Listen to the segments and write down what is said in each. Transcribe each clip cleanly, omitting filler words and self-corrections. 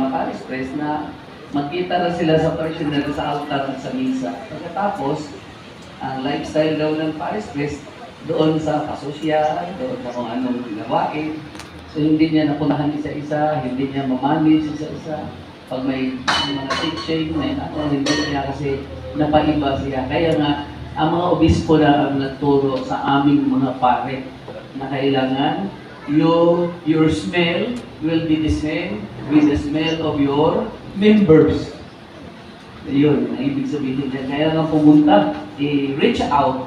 mga parish priest na magkita na sila sa parishioner sa altar at sa misa. Pagkatapos, ang lifestyle daw ng parish priest doon sa kasosyal, doon sa kung anong gawain. So hindi niya napunahan isa-isa, hindi niya mamanage isa-isa. Pag may mga teaching, may hindi niya kasi napaiba siya. Kaya nga, ang mga obispo na ang nagturo sa aming mga pare na kailangan your smell will be the same with the smell of your members. Yun, ang ibig sabihin niya. Kaya nga pumunta, i-reach out.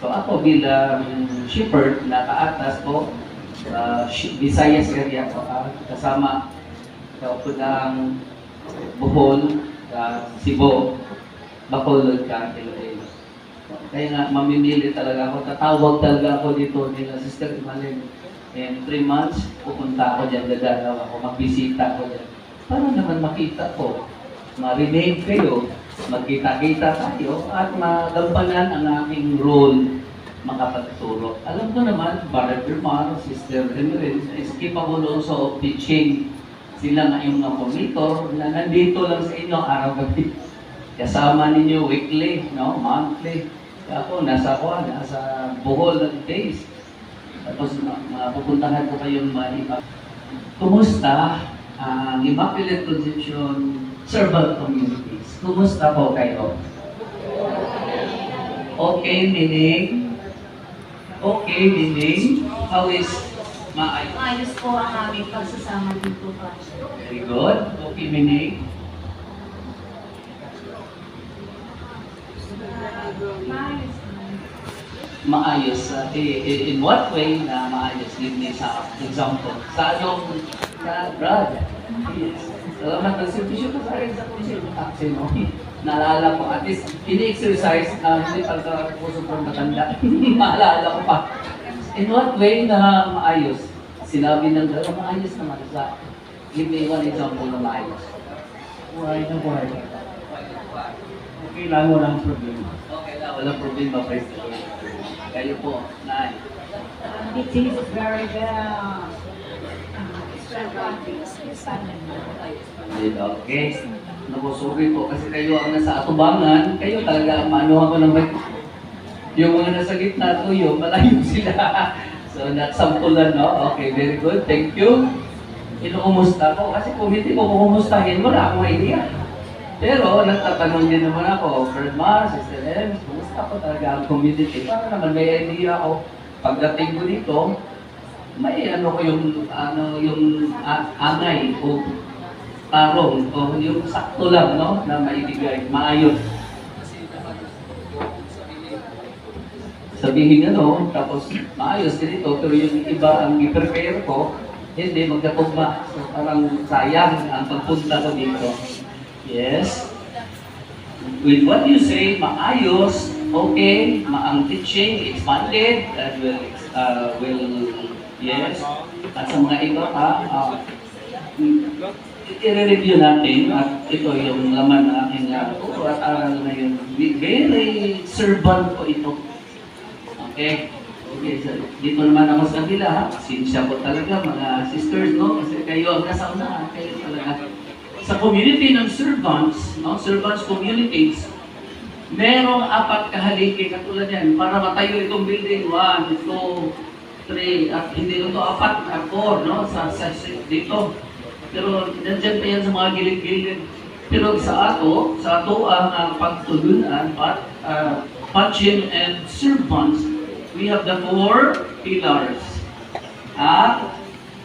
So ako bilang shepherd na kaatas ko, Visayas area ko, kasama sa ng Bohol, Cebu, Bacolod, Iloilo. Kaya nga, mamimili talaga ako. Tatawag talaga ako dito nila, Sister Imalin. In 3 months, pupunta ako dyan, dadalaw ako, magbisita ako dyan. Para naman makita ko, marinig kayo, magkita-kita tayo, at magampanan ang aking role makapagturo. Alam ko naman, Brother Mar, Sister Emery is capable also of teaching. Sila nga yung mga komito na nandito lang sa inyo araw-gabi. Kasama ninyo weekly, no, monthly. Ako, nasa Bohol ng days. Tapos pupuntahan ko kayong maiba. Kumusta ang Immaculate Conception Servant Communities? Kumusta po kayo? Okay, meaning? Okay, meaning? How is maayos? Maayos po ang aming pagsasama dito pa. Very good. Okay, meaning? Maayos. Maayos. In what way na maayos? Give me sa example. Sa yung Brad. Yes. Salamat ng servisyo ko sa akin sa taxi, no? Naalala ko, at least, ini-exercise, hindi talaga ako sobrang matanda. Maalala ko pa. In what way na maayos? Sinabi ng dalawa, maayos naman sa. Give me one example na maayos. Why na why? Okay lang, walang problema. Okay lang, walang problema, praise the Lord. Kayo po, Nay. It is very well. Okay. Naku, sorry po, kasi kayo ang nasa atubangan, kayo talaga maano ako ng yung mga nasa gitna tuyo, malayo sila. So, natsampulan, no? Okay, very good. Thank you. Inukumusta ko. Kasi kung hindi ko kukumustahin, wala akong idea. Pero, nagtatanong din naman ako, Fred Mar, Sister M, kumusta ko talaga ang community? Para naman may idea ako. Pagdating ko dito, may ano ko yung angay o tarong o yung sakto lang, no? Na maibigay, maayos. Sabihin ano, tapos maayos din ito, pero yung iba ang i-prepare ko, hindi magkatugma. So parang sayang ang pagpunta ko dito. Yes. With what you say, maayos, okay, ang teaching, expanded, and will yes. At sa mga iba i-review natin at ito yung laman ng aking aral na yun. Very servant ko ito. Okay? Okay, so, dito naman ako sa kabila, ha? Sinsya po talaga, mga sisters, no? Kasi kayo ang nasa unahan, kayo talaga. Sa community ng servants, no? Servants communities, merong 4 kahaligi katulad yan para matayo itong building. 1, 2, 3, at hindi ito 4, 4, no? Sa dito. Pero nandiyan pa yan sa mga gilid-gilid. Pero sa ato ang pagtulunan, patching and servants, we have the 4 pillars.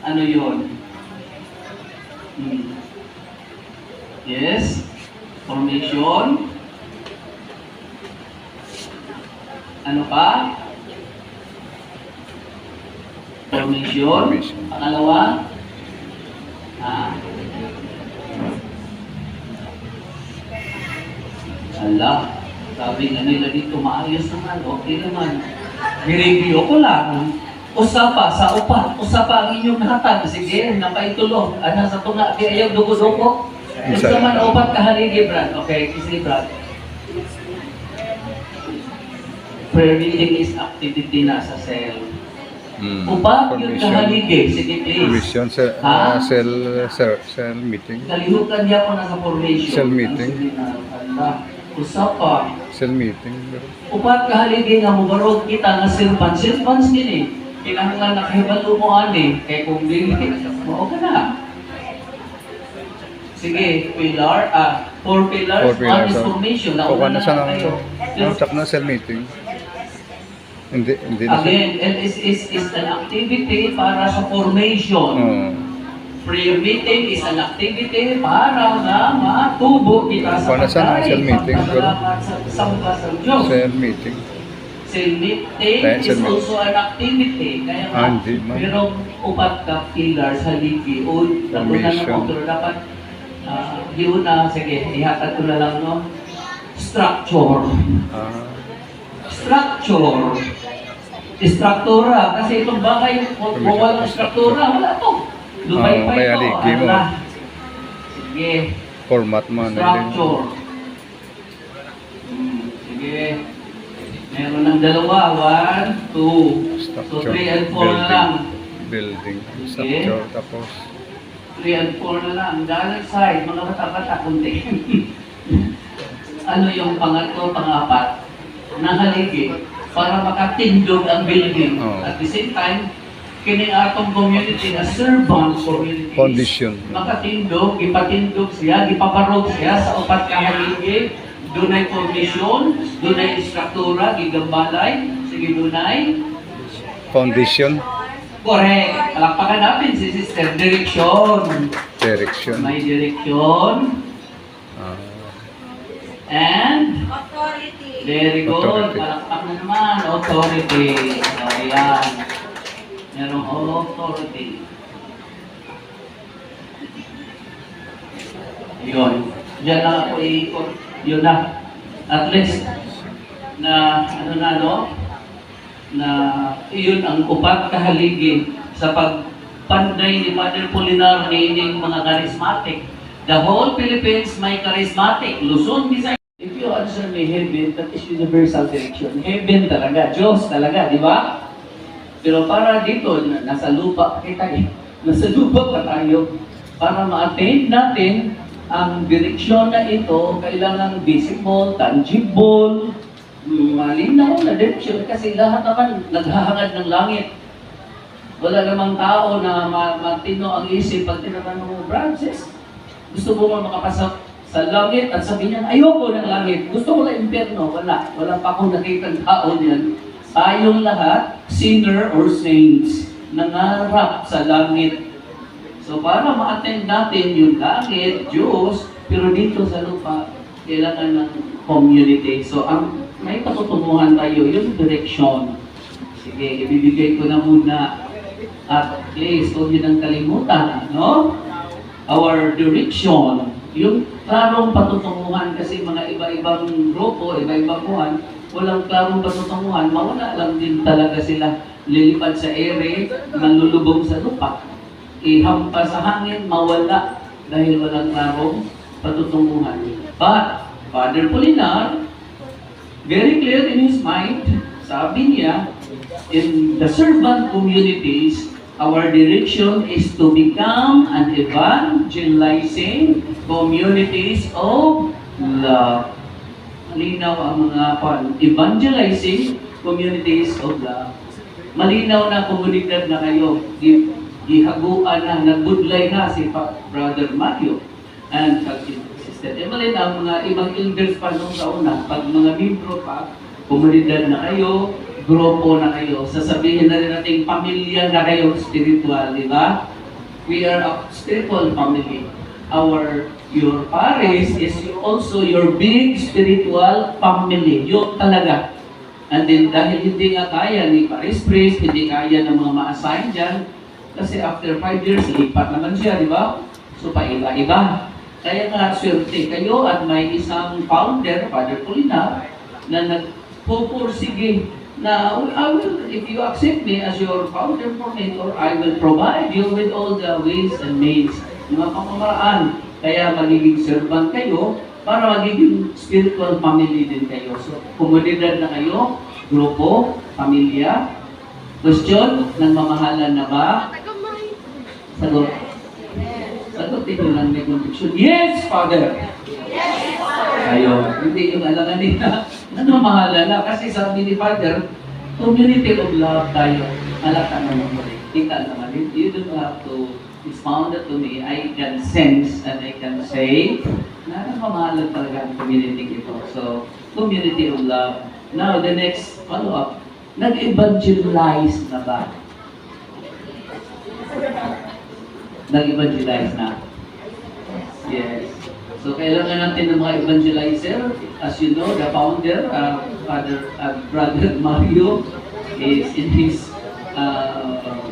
Ano yun? Yes. Formation. Ano pa? Formation. Pangalawa. Allah, sabi nga nila dito, maayos naman, okay naman. Nireview ko lang. Usapa sa upat, usapa ang inyong hatag. Sige, napaitulong. Ano sa tunga, di ayaw dugo-dugo. Isa man upat kahaligi, Brad. Okay, kisi Brad. Prayer reading is activity na sa cell. Upat yung Formation. kahaligi. Sige, please. Commission, Ha? cell meeting. Kalihutan niya ko na sa formation. Cell meeting. Ang sige na, kanda. Usapa. Cell meeting. Upat kahaligi nga mo barog kita nga silpan. Silpans din eh. Kinahanglan nakahibalo mo ani. Kaya kung dili, mao ka na. Sige, pillar. Four pillars. Four pillars, One is oh. formation. Kuha Nauna na siya ng kayo. tap na cell meeting. Hindi na siya. Again, is an activity para sa formation. Oh. Prayer meeting is an activity para na matubo kita sa Para sa pagkain, cell meeting, pagpasalamat sa samba sa Diyos. Cell meeting. Cell meeting Cell is meeting. also an activity. Kaya nga, Hindi man. merong upat ka pillars sa ligi. O, natunan Formation. ako, pero dapat, yun na, sige, ihatag ko na lang, no? Structure. Ah. Structure. Struktura. Kasi itong bagay, kung walang struktura, wala to. Lumay pa kaya ito. ligi mo. Ala. Sige. Format mo. Structure. Sige. Meron ng dalawa. 1, 2. So 3 and 4 na lang. Building. Structure. Tapos. 3 and 4 na lang. The other side, mga bata-bata, kunti. Ano yung pangatlo, pangapat? Nahaligi para makatindog ang building. Oh. At the same time, kining atong community na servant community. Condition. Makatindog, ipatindog siya, ipaparog siya sa upat ka haligi. Dunay condition, dunay struktura, gigambalay, sige dunay. Foundation. Correct. Palakpakan natin si Sister. Direksyon. Direction. May direksyon. Ah. And Authority. very good. Authority. Palakpak na naman. Authority. Ayan. Merong authority. Yun. Diyan na ako iikot. Yun na. At least, na ano na no? Na iyon ang upat kahaligi sa pagpanday ni Father Polinar ni ining mga charismatic. The whole Philippines may charismatic. Luzon, Visayas. If you answer me heaven, that is universal direction. Heaven talaga, Diyos talaga, di ba? Pero para dito, nasa lupa kita eh. Nasa lupa pa tayo. Para ma-attain natin ang direksyon na ito, kailangan visible, tangible, malinaw na direksyon kasi lahat naman naghahangad ng langit. Wala namang tao na matino ang isip pag tinatanong mo, Francis, gusto mo makapasok sa langit at sabihin niya, ayoko ng langit. Gusto ko lang impyerno. Wala. Wala pa akong nakitang tao niyan. Tayong lahat, sinner or saints, nangarap sa langit. So para ma-attend natin yung langit, Diyos, pero dito sa lupa, kailangan ng community. So ang may patutunguhan tayo, yung direction. Sige, ibibigay ko na muna. At please, huwag nyo nang kalimutan, no? Our direction, yung klarong patutunguhan kasi mga iba-ibang grupo, iba-ibang buwan, walang klarong patutunguhan, mawala lang din talaga sila lilipad sa ere, manlulubog sa lupa. Ihampas sa hangin, mawala dahil walang klarong patutunguhan. But, Father Polinar, very clear in his mind, sabi niya, in the servant communities, our direction is to become an evangelizing communities of love. Malinaw ang mga evangelizing communities of love. Malinaw na komunidad na kayo. Gihaguan na, nagbudlay na si Brother Mario and Sister Emeline, ang mga ibang elders pa nung sa una. Pag mga membro pa, komunidad na kayo, grupo na kayo. Sasabihin na rin natin, pamilya na kayo spiritual, di ba? We are a spiritual family. Your parish is also your big spiritual family. Yun talaga. And then, dahil hindi nga kaya ni parish priest, hindi kaya ng mga ma-assign dyan, kasi after 5 years, lipat naman siya, di ba? So, paiba-iba. Kaya nga, swerte kayo at may isang founder, Father Polinar, na nagpupursige na I will, if you accept me as your founder coordinator, I will provide you with all the ways and means, mga pamamaraan. Kaya magiging servant kayo para magiging spiritual family din kayo. So, komunidad na kayo, grupo, pamilya, Question, nagmamahalan na ba? Sagot. Sagutin nyo lang may conviction. Yes, Father! Ayun, hindi yung alangan nila. Nagmamahalan na. Kasi sabi ni Father, community of love tayo. Alata naman mo rin. Kita naman rin. You don't have to expound it to me. I can sense and I can say na nagmamahalan talaga ang community ito. So, community of love. Now, the next follow-up. Nag-evangelize na ba? Nag-evangelize na? Yes. So, kailangan natin ng mga evangelizer. As you know, the founder, Brother Mario, is in his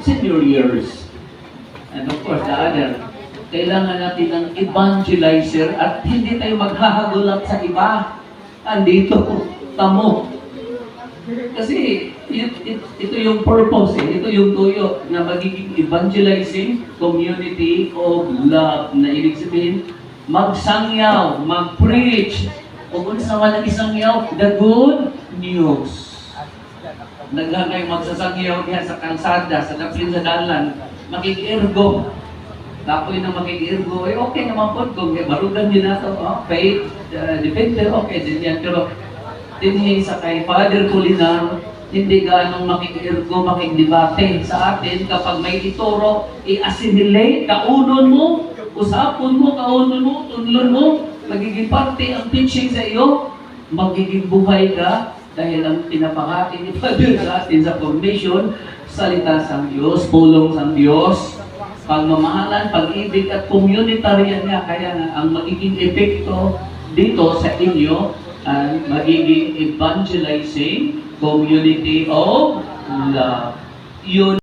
senior years. And of course, the other. Kailangan natin ng evangelizer at hindi tayo maghahagulat sa iba. Andito, tamo. Kasi ito yung purpose, ito yung tuyo na magiging evangelizing community of love na ibig sabihin, magsangyaw, mag-preach, o kung naman ang isangyaw, the good news. Naglang kayo magsasangyaw diya sa kalsada, sa tapin sa dalan, makikirgo. Tapoy na makikirgo, okay naman po, kung barugan nyo na ito, faith, defender, okay din yan, pero dinhi sa kay Father Culinar, hindi ganong makikirgo, makikdebate sa atin kapag may ituro, i-assimilate, kaunon mo, usapon mo, kaunon mo, tunlon mo, magiging parte ang teaching sa iyo, magiging buhay ka, dahil ang pinapakati ni Father sa atin sa formation, salita sa Diyos, pulong sa Diyos, pagmamahalan, pag-ibig at communitarian niya, kaya ang magiging epekto dito sa inyo, and magiging evangelizing community of love. Yun